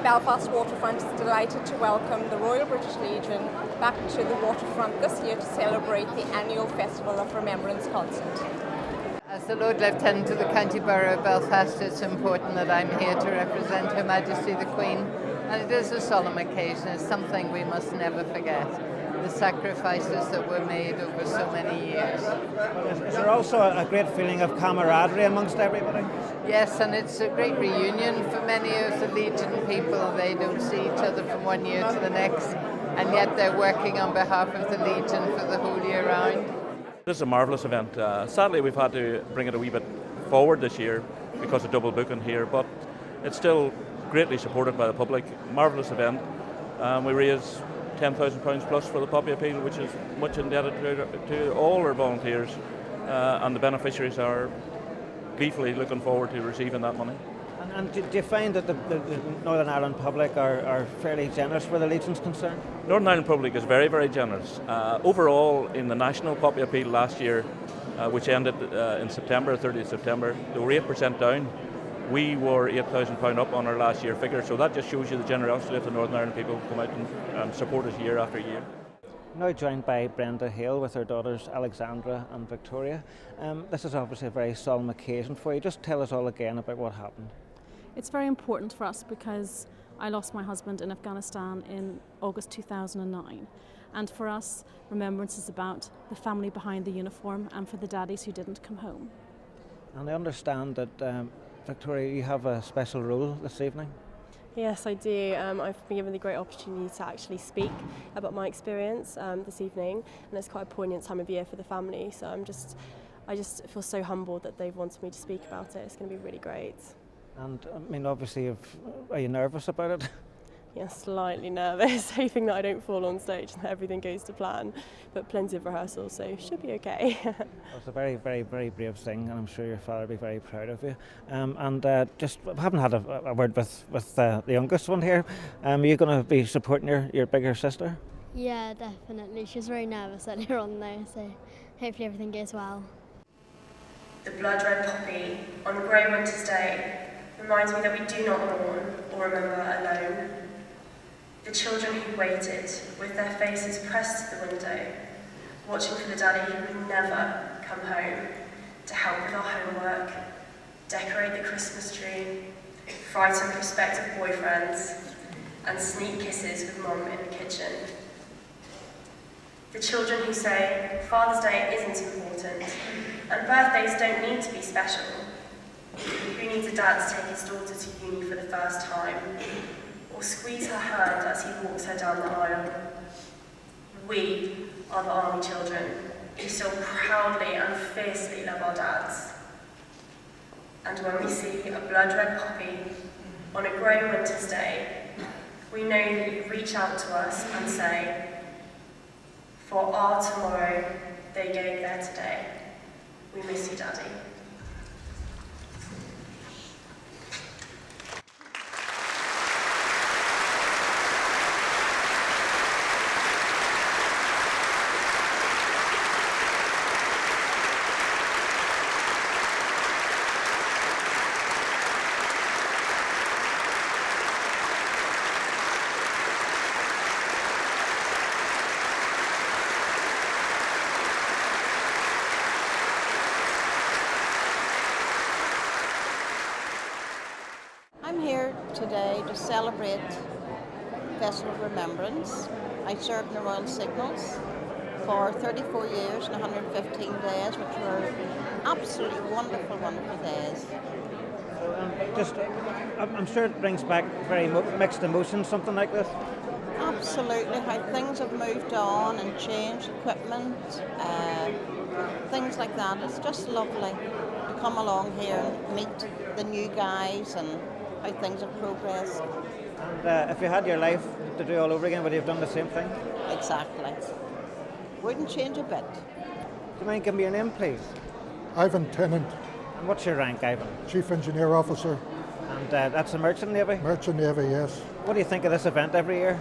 Belfast Waterfront is delighted to welcome the Royal British Legion back to the waterfront this year to celebrate the annual Festival of Remembrance concert. As the Lord Lieutenant of the County Borough of Belfast, it's important that I'm here to represent Her Majesty the Queen, and it is a solemn occasion. It's something we must never forget, the sacrifices that were made over so many years. Is there also a great feeling of camaraderie amongst everybody? Yes, and it's a great reunion for many of the Legion people. They don't see each other from one year to the next, and yet they're working on behalf of the Legion for the whole year round. This is a marvellous event. Sadly, we've had to bring it a wee bit forward this year because of double booking here, but it's still greatly supported by the public. Marvellous event. We raise £10,000 plus for the Poppy Appeal, which is much indebted to all our volunteers, and the beneficiaries are gleefully looking forward to receiving that money. And do you find that the Northern Ireland public are fairly generous where the Legion's concerned? Northern Ireland public is very, very generous. Overall, in the National Poppy Appeal last year, which ended in September, 30th September, they were 8% down. We were £8,000 up on our last year figure, so that just shows you the generosity of the Northern Ireland people who come out and support us year after year. Now joined by Brenda Hale with her daughters Alexandra and Victoria. This is obviously a very solemn occasion for you. Just tell us all again about what happened. It's very important for us because I lost my husband in Afghanistan in August 2009. And for us, remembrance is about the family behind the uniform and for the daddies who didn't come home. And I understand that, Victoria, you have a special role this evening. Yes, I do. I've been given the great opportunity to actually speak about my experience this evening, and it's quite a poignant time of year for the family. So I just feel so humbled that they've wanted me to speak about it. It's going to be really great. And I mean, obviously, are you nervous about it? Yeah, slightly nervous, hoping that I don't fall on stage and that everything goes to plan. But plenty of rehearsals, so should be okay. It's a very, very, very brave thing, and I'm sure your father will be very proud of you. Just I haven't had a word with the youngest one here. Are you going to be supporting your bigger sister? Yeah, definitely. She was very nervous earlier on there, so hopefully everything goes well. The blood red poppy on a grey winter's day reminds me that we do not mourn or remember alone. The children who waited, with their faces pressed to the window, watching for the daddy who would never come home to help with our homework, decorate the Christmas tree, frighten prospective boyfriends, and sneak kisses with Mum in the kitchen. The children who say Father's Day isn't important and birthdays don't need to be special. Who needs a dad to take his daughter to uni for the first time, or squeeze her hand as he walks her down the aisle? We are the army children who still proudly and fiercely love our dads. And when we see a blood red poppy on a grey winter's day, we know that you reach out to us and say, for our tomorrow, they gave their today. We miss you, Daddy. I'm here today to celebrate Festival of Remembrance. I served in the Royal Signals for 34 years and 115 days, which were absolutely wonderful, wonderful days. I'm sure it brings back very mixed emotions, something like this. Absolutely, how things have moved on and changed, equipment, things like that. It's just lovely to come along here and meet the new guys and how things have progressed. And if you had your life to do all over again, would you have done the same thing? Exactly. Wouldn't change a bit. Do you mind giving me your name, please? Ivan Tennant. And what's your rank, Ivan? Chief Engineer Officer. And that's the Merchant Navy? Merchant Navy, yes. What do you think of this event every year?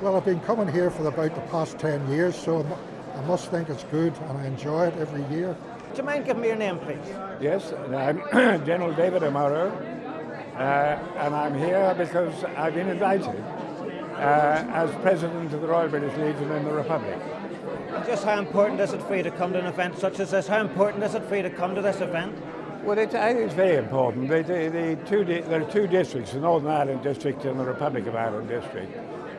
Well, I've been coming here for about the past 10 years, so I must think it's good and I enjoy it every year. Do you mind giving me your name, please? Yes, I'm General David Amaro. and I'm here because I've been invited as President of the Royal British Legion in the Republic. Just how important is it for you to come to an event such as this? How important is it for you to come to this event? Well, I think it's very important. There are two districts, the Northern Ireland District and the Republic of Ireland District.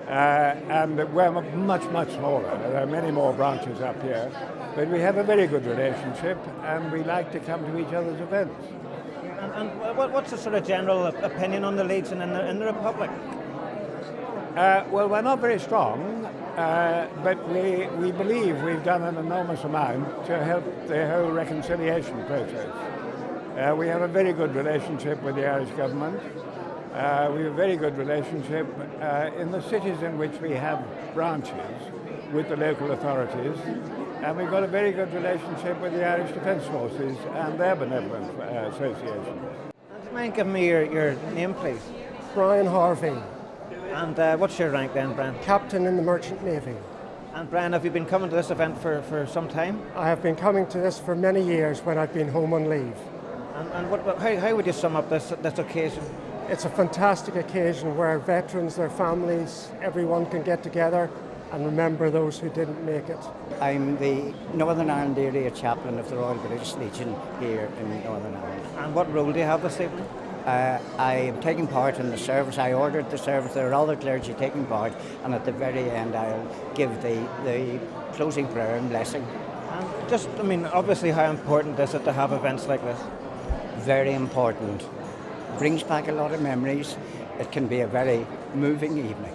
And we're much, much smaller. There are many more branches up here. But we have a very good relationship and we like to come to each other's events. And what's the sort of general opinion on the Legion in the Republic? Well, we're not very strong, but we believe we've done an enormous amount to help the whole reconciliation process. We have a very good relationship with the Irish government. We have a very good relationship in the cities in which we have branches with the local authorities. And we've got a very good relationship with the Irish Defence Forces and their benevolent association. Do you mind giving me your name, please? Brian Harvey. And what's your rank then, Brian? Captain in the Merchant Navy. And Brian, have you been coming to this event for some time? I have been coming to this for many years when I've been home on leave. And how would you sum up this occasion? It's a fantastic occasion where veterans, their families, everyone can get together and remember those who didn't make it. I'm the Northern Ireland Area Chaplain of the Royal British Legion here in Northern Ireland. And what role do you have this evening? I am taking part in the service. I ordered the service. There are other clergy taking part, and at the very end I'll give the closing prayer and blessing. And obviously how important is it to have events like this? Very important. Brings back a lot of memories. It can be a very moving evening.